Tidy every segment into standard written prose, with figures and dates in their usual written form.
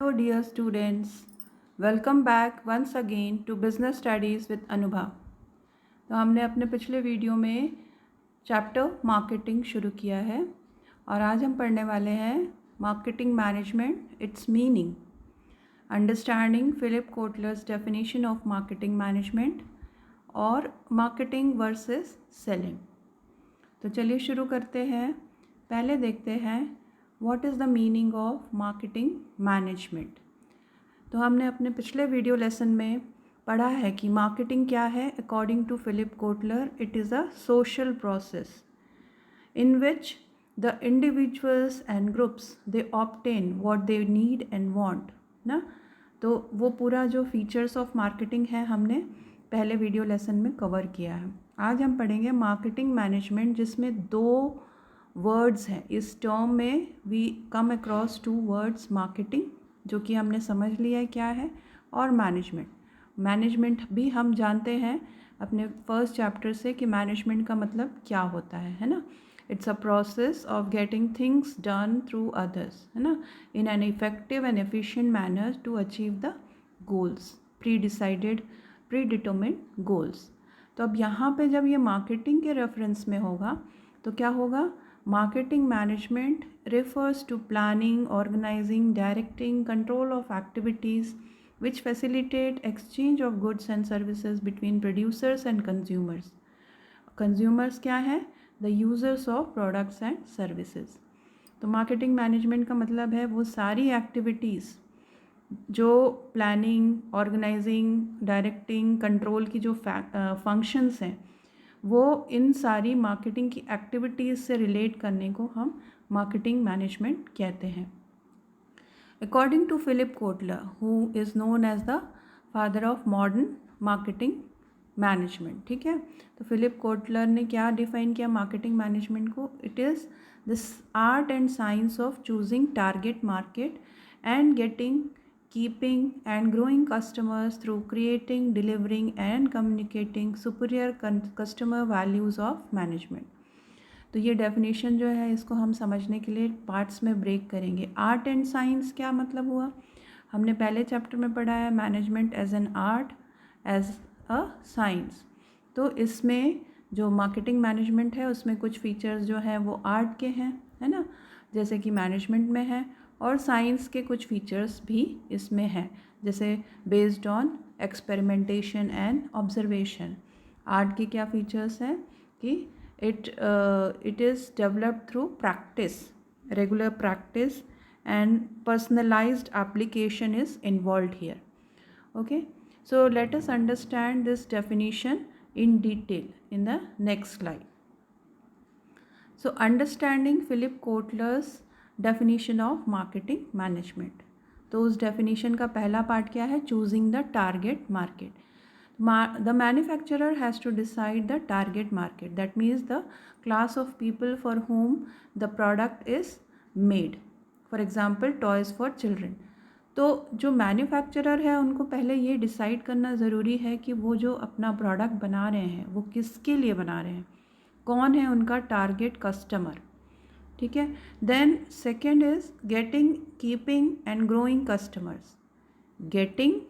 Hello, dear students. Welcome back once again to Business Studies with Anubha. तो हमने अपने पिछले वीडियो में चैप्टर मार्केटिंग शुरू किया है और आज हम पढ़ने वाले हैं marketing management its meaning, understanding Philip Kotler's definition of marketing management और मार्केटिंग वर्सेस सेलिंग। तो चलिए शुरू करते हैं। पहले देखते हैं what is the meaning of marketing management. तो हमने अपने पिछले वीडियो लेसन में पढ़ा है कि मार्केटिंग क्या है। According to Philip Kotler, it is a social process in which the individuals and groups they obtain what they need and want ना। तो वो पूरा जो फीचर्स ऑफ मार्केटिंग है हमने पहले वीडियो लेसन में कवर किया है। आज हम पढ़ेंगे मार्केटिंग मैनेजमेंट, जिसमें दो वर्ड्स हैं। इस टर्म में we come across two words, marketing जो कि हमने समझ लिया है क्या है, और मैनेजमेंट भी हम जानते हैं अपने फर्स्ट चैप्टर से कि मैनेजमेंट का मतलब क्या होता है ना। It's a process of getting things done through others, है ना, in an effective and efficient manner to achieve the goals, predetermined goals. तो अब यहाँ पे जब ये मार्केटिंग के रेफरेंस में होगा तो क्या होगा? Marketing management refers to planning, organizing, directing, control of activities which facilitate exchange of goods and services between producers and consumers. Consumers क्या हैं? The users of products and services. तो मार्केटिंग मैनेजमेंट का मतलब है वो सारी एक्टिविटीज़ जो planning, organising, directing, control की जो फंक्शंस हैं वो इन सारी मार्केटिंग की एक्टिविटीज़ से रिलेट करने को हम मार्केटिंग मैनेजमेंट कहते हैं। According to Philip Kotler, who is known as the father of modern marketing management, ठीक है। तो फिलिप कोटलर ने क्या डिफाइन किया मार्केटिंग मैनेजमेंट को? It is this art and science of choosing target market and getting, keeping and growing customers through creating, delivering and communicating superior customer values of management. तो ये definition जो है इसको हम समझने के लिए पार्ट्स में ब्रेक करेंगे। आर्ट एंड साइंस क्या मतलब हुआ? हमने पहले चैप्टर में पढ़ा है management as an art, as a science. तो इसमें जो मार्केटिंग मैनेजमेंट है उसमें कुछ फीचर्स जो हैं वो आर्ट के हैं, है ना, जैसे कि मैनेजमेंट में है, और साइंस के कुछ फीचर्स भी इसमें हैं, जैसे based on experimentation and observation. Art के क्या फीचर्स हैं कि it is developed through practice, regular practice and personalised application is involved here. Okay, so let us understand this definition in detail in the next slide. So understanding Philip Kotler's definition of marketing management. तो उस definition का पहला part क्या है? choosing the target market. The manufacturer has to decide the target market. That means the class of people for whom the product is made. For example, toys for children. तो जो manufacturer है उनको पहले ये decide करना ज़रूरी है कि वो जो अपना प्रोडक्ट बना रहे हैं वो किसके लिए बना रहे हैं, कौन है उनका टारगेट कस्टमर, ठीक है। Then second is getting, keeping and growing customers. Getting,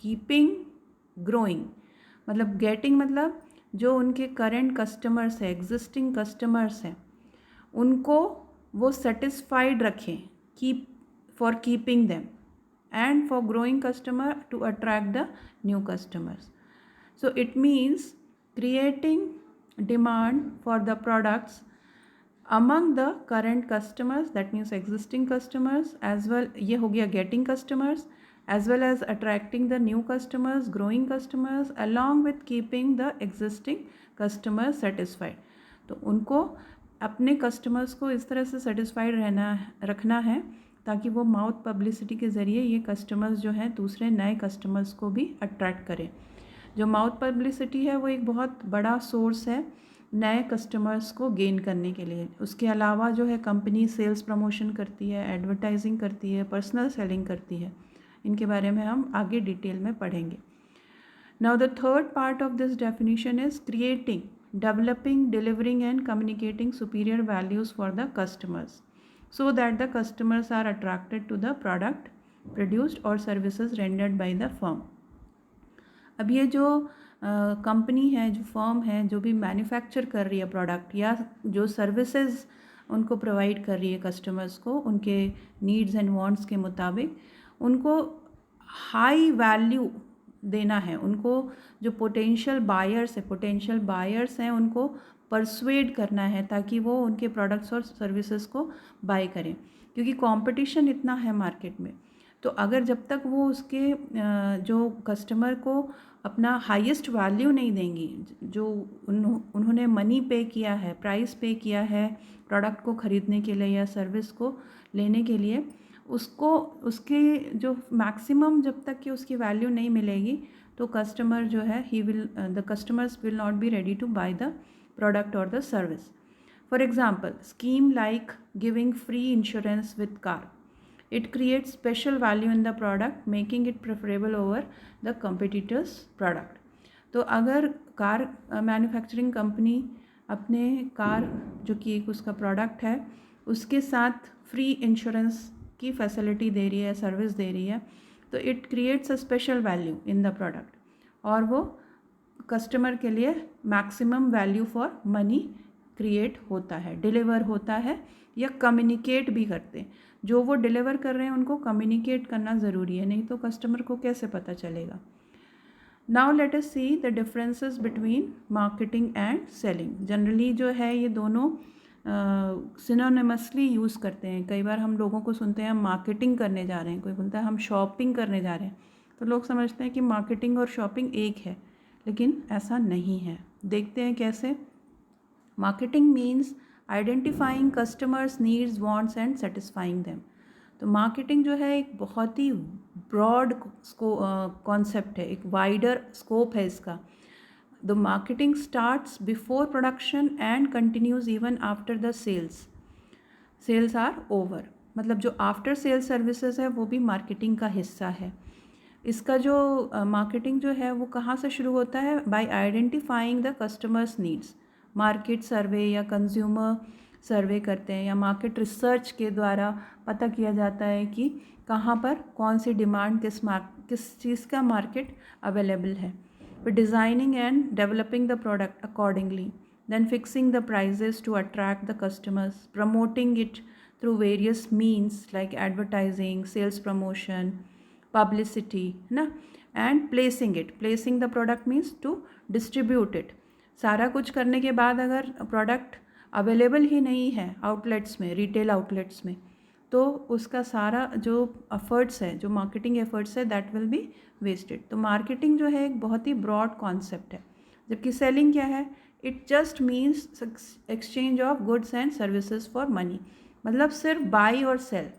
keeping, growing, मतलब गेटिंग मतलब जो उनके करेंट कस्टमर्स हैं, एग्जिस्टिंग कस्टमर्स हैं, उनको वो सेटिस्फाइड रखें, keep for keeping them, and for growing customer to attract the new customers. So it means creating demand for the products among the current customers, that means existing customers, as well ये हो गया getting customers, as well as attracting the new customers, growing customers, along with keeping the existing customers satisfied. तो उनको अपने customers को इस तरह से सेटिस्फाइड रखना है ताकि वो माउथ पब्लिसिटी के ज़रिए ये कस्टमर्स जो हैं दूसरे नए कस्टमर्स को भी अट्रैक्ट करें। जो माउथ पब्लिसिटी है वो एक बहुत बड़ा सोर्स है नए कस्टमर्स को गेन करने के लिए। उसके अलावा जो है कंपनी सेल्स प्रमोशन करती है, एडवर्टाइजिंग करती है, पर्सनल सेलिंग करती है। इनके बारे में हम आगे डिटेल में पढ़ेंगे। Now the third part of this definition is creating, developing, delivering and communicating superior values for the customers so that the customers are attracted to the product produced or services rendered by the firm। अब ये जो company है, जो firm है, जो भी manufacture कर रही है प्रोडक्ट या जो सर्विसेज उनको प्रोवाइड कर रही है कस्टमर्स को उनके नीड्स एंड वांट्स के मुताबिक, उनको हाई वैल्यू देना है। उनको जो पोटेंशियल बायर्स हैं उनको परसुएड करना है ताकि वो उनके प्रोडक्ट्स और सर्विसेज को बाय करें, क्योंकि कंपटीशन इतना है मार्केट में। तो अगर जब तक वो उसके जो कस्टमर को अपना हाईएस्ट वैल्यू नहीं देंगी, जो उन्होंने मनी पे किया है, प्राइस पे किया है प्रोडक्ट को ख़रीदने के लिए या सर्विस को लेने के लिए, उसको उसके जो मैक्सिमम जब तक कि उसकी वैल्यू नहीं मिलेगी तो कस्टमर जो है the customers will not be ready to buy the product और the service. For example, scheme like giving free insurance with car, it creates special value in the product, making it preferable over the competitor's product। तो अगर car manufacturing company अपने car जो कि एक उसका product है उसके साथ फ्री इंश्योरेंस की फैसिलिटी दे रही है, सर्विस दे रही है, तो it creates a special value in the product और वो कस्टमर के लिए maximum value for money create होता है, डिलीवर होता है या कम्युनिकेट भी करते हैं। जो वो डिलीवर कर रहे हैं उनको कम्युनिकेट करना ज़रूरी है, नहीं तो कस्टमर को कैसे पता चलेगा। Now let us see the differences between marketing and selling. Generally जो है ये दोनों सिनोनिमसली यूज़ करते हैं। कई बार हम लोगों को सुनते हैं हम मार्केटिंग करने जा रहे हैं, कोई बोलता है हम शॉपिंग करने जा रहे हैं, तो लोग समझते हैं कि मार्केटिंग और शॉपिंग एक है, लेकिन ऐसा नहीं है। देखते हैं कैसे। Marketing means identifying customers needs, wants and satisfying them. तो मार्केटिंग जो है एक बहुत ही ब्रॉड कॉन्सेप्ट है, एक वाइडर स्कोप है इसका। The marketing starts before production and continues even after the sales are over. मतलब जो आफ्टर सेल्स सर्विसेज है वो भी मार्केटिंग का हिस्सा है। इसका जो मार्केटिंग जो है वो कहाँ से शुरू होता है? Bye identifying the customers needs. Market सर्वे या कंज्यूमर सर्वे करते हैं या मार्केट रिसर्च के द्वारा पता किया जाता है कि कहाँ पर कौन सी डिमांड किस चीज़ का मार्केट अवेलेबल है। फिर designing and developing the product accordingly, then fixing the prices to attract the customers, promoting it through various means like advertising, sales promotion, publicity, है ना, and placing the product means to distribute it. सारा कुछ करने के बाद अगर product available ही नहीं है आउटलेट्स में, रिटेल आउटलेट्स में, तो उसका सारा जो एफर्ट्स है, जो मार्केटिंग एफर्ट्स है, दैट विल बी वेस्टेड। तो मार्केटिंग जो है एक बहुत ही ब्रॉड कॉन्सेप्ट है। जबकि सेलिंग क्या है? It just means exchange of goods and services for money. मतलब सिर्फ बाई और सेल।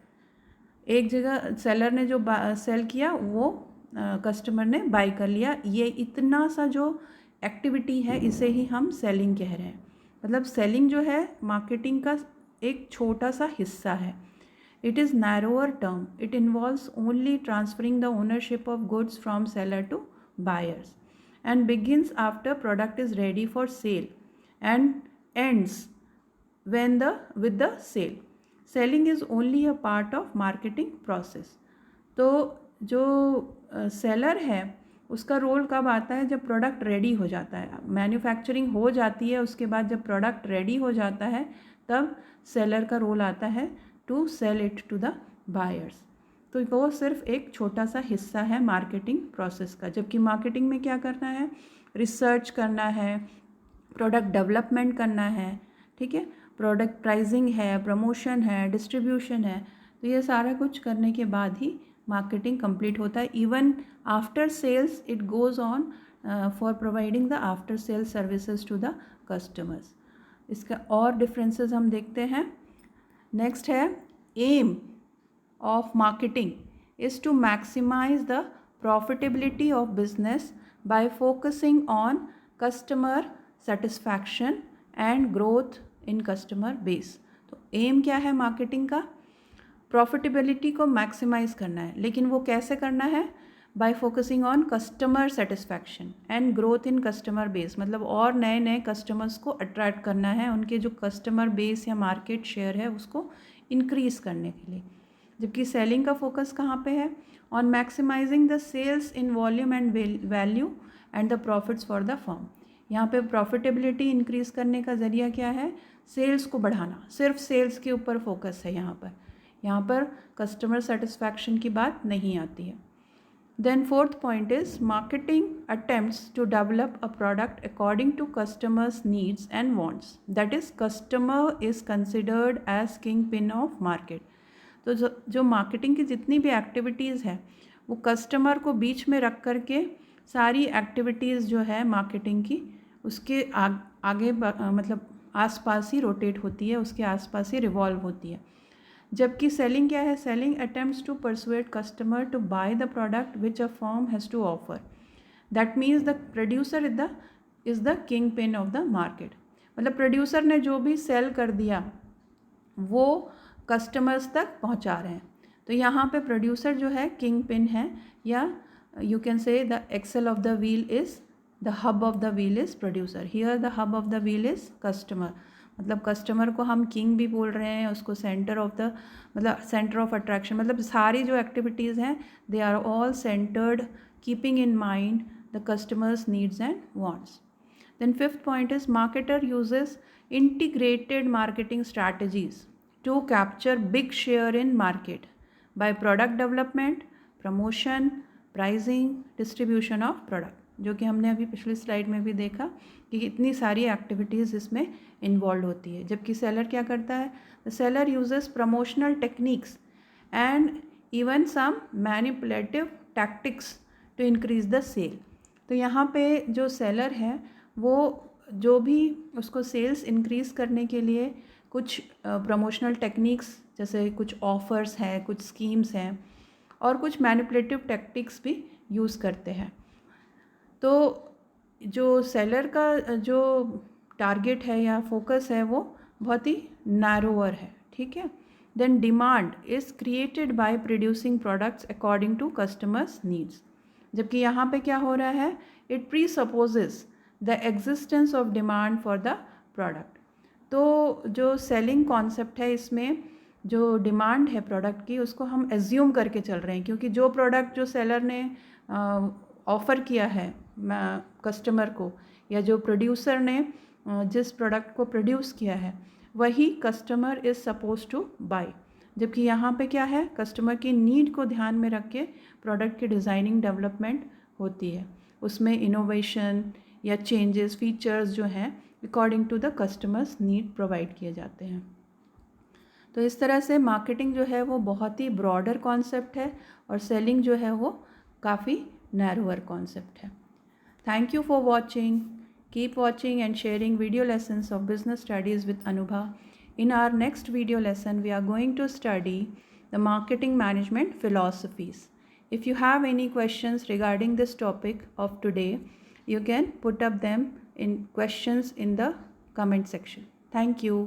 एक जगह सेलर ने जो सेल किया वो कस्टमर ने बाई कर लिया, ये इतना सा जो एक्टिविटी है इसे ही हम सेलिंग कह रहे हैं। मतलब सेलिंग जो है मार्केटिंग का एक छोटा सा हिस्सा है। It is narrower term, it involves only transferring the ownership of goods from seller to buyers and begins after product is ready for sale and ends with the sale. Selling is only a part of marketing process. तो जो seller है उसका role कब आता है? जब product ready हो जाता है, मैन्युफैक्चरिंग हो जाती है, उसके बाद जब प्रोडक्ट रेडी हो जाता है तब सेलर का रोल आता है to sell it to the buyers. तो वो सिर्फ एक छोटा सा हिस्सा है मार्केटिंग प्रोसेस का। जबकि मार्केटिंग में क्या करना है? रिसर्च करना है, प्रोडक्ट डेवलपमेंट करना है, ठीक है, प्रोडक्ट प्राइसिंग है, प्रमोशन है, डिस्ट्रीब्यूशन है। तो ये सारा कुछ करने के बाद ही मार्केटिंग कंप्लीट होता है। Even after sales it goes on for providing the after sales services to the customers. इसका और डिफरेंसेस हम देखते हैं। नेक्स्ट है aim of marketing is to maximise the profitability of business by focusing on customer satisfaction and growth in customer base. तो aim क्या है marketing का? प्रॉफिटेबिलिटी को मैक्सिमाइज करना है, लेकिन वो कैसे करना है? Bye focusing on customer satisfaction and growth in customer base. मतलब और नए नए कस्टमर्स को अट्रैक्ट करना है, उनके जो कस्टमर बेस या मार्केट शेयर है उसको इंक्रीज़ करने के लिए। जबकि सेलिंग का फोकस कहाँ पे है? On maximising the sales in volume and value and the profits for the firm. यहाँ पे प्रॉफिटेबिलिटी इंक्रीज़ करने का ज़रिया क्या है? सेल्स को बढ़ाना। सिर्फ सेल्स के ऊपर फोकस है यहाँ पर कस्टमर सेटिस्फैक्शन की बात नहीं आती है। Then fourth point is marketing attempts to develop a product according to customers' needs and wants. That is, customer is considered as kingpin of market. तो जो मार्केटिंग की जितनी भी एक्टिविटीज़ है वो कस्टमर को बीच में रख कर के सारी एक्टिविटीज़ जो है मार्केटिंग की उसके आगे मतलब आसपास ही रोटेट होती है, उसके आसपास ही रिवॉल्व होती है। जबकि सेलिंग क्या है? Selling attempts to persuade customer to buy the product which a firm has to offer. That means the producer is the kingpin of the market. मतलब प्रोड्यूसर ने जो भी सेल कर दिया वो कस्टमर्स तक पहुंचा रहे हैं। तो यहाँ पे प्रोड्यूसर जो है किंग पिन है, या you can say the axle of the wheel is the hub of the wheel is producer. Here the hub of the wheel is customer. मतलब कस्टमर को हम किंग भी बोल रहे हैं, उसको सेंटर ऑफ द मतलब सेंटर ऑफ अट्रैक्शन। मतलब सारी जो एक्टिविटीज़ हैं they are all centred keeping in mind the customers needs and wants. Then fifth point is marketer uses integrated marketing strategies to capture big share in market by product development, promotion, pricing, distribution of product, जो कि हमने अभी पिछली slide में भी देखा कि इतनी सारी एक्टिविटीज़ इसमें इन्वॉल्व होती है। जबकि सेलर क्या करता है? The seller uses promotional techniques and even some manipulative tactics to increase the sale. तो यहाँ पे जो सेलर है वो जो भी उसको सेल्स इंक्रीज़ करने के लिए कुछ प्रमोशनल टेक्निक्स जैसे कुछ ऑफ़र्स हैं, कुछ स्कीम्स हैं और कुछ मैनिपुलेटिव टैक्टिक्स भी यूज़ करते हैं। तो जो सेलर का जो टारगेट है या फोकस है वो बहुत ही नैरोअर है, ठीक है। Then demand is created by producing products according to customers needs. जबकि यहाँ पे क्या हो रहा है? It presupposes the existence of demand for the product. तो जो सेलिंग कॉन्सेप्ट है इसमें जो डिमांड है प्रोडक्ट की उसको हम एज्यूम करके चल रहे हैं, क्योंकि जो प्रोडक्ट जो सेलर ने ऑफ़र किया है कस्टमर को या जो प्रोड्यूसर ने जिस प्रोडक्ट को प्रोड्यूस किया है वही customer is suppose to buy. जबकि यहाँ पे क्या है? कस्टमर की नीड को ध्यान में रख के प्रोडक्ट की डिज़ाइनिंग डेवलपमेंट होती है, उसमें इनोवेशन या चेंजेस फीचर्स जो हैं according to the customers need provide किए जाते हैं। तो इस तरह से मार्केटिंग जो है वो बहुत ही ब्रॉडर कॉन्सेप्ट है और सेलिंग जो है वो काफ़ी नैरोअर कॉन्सेप्ट है। Thank you for watching. Keep watching and sharing video lessons of business studies with Anubha. In our next video lesson, we are going to study the marketing management philosophies. If you have any questions regarding this topic of today, you can put up them in questions in the comment section. Thank you.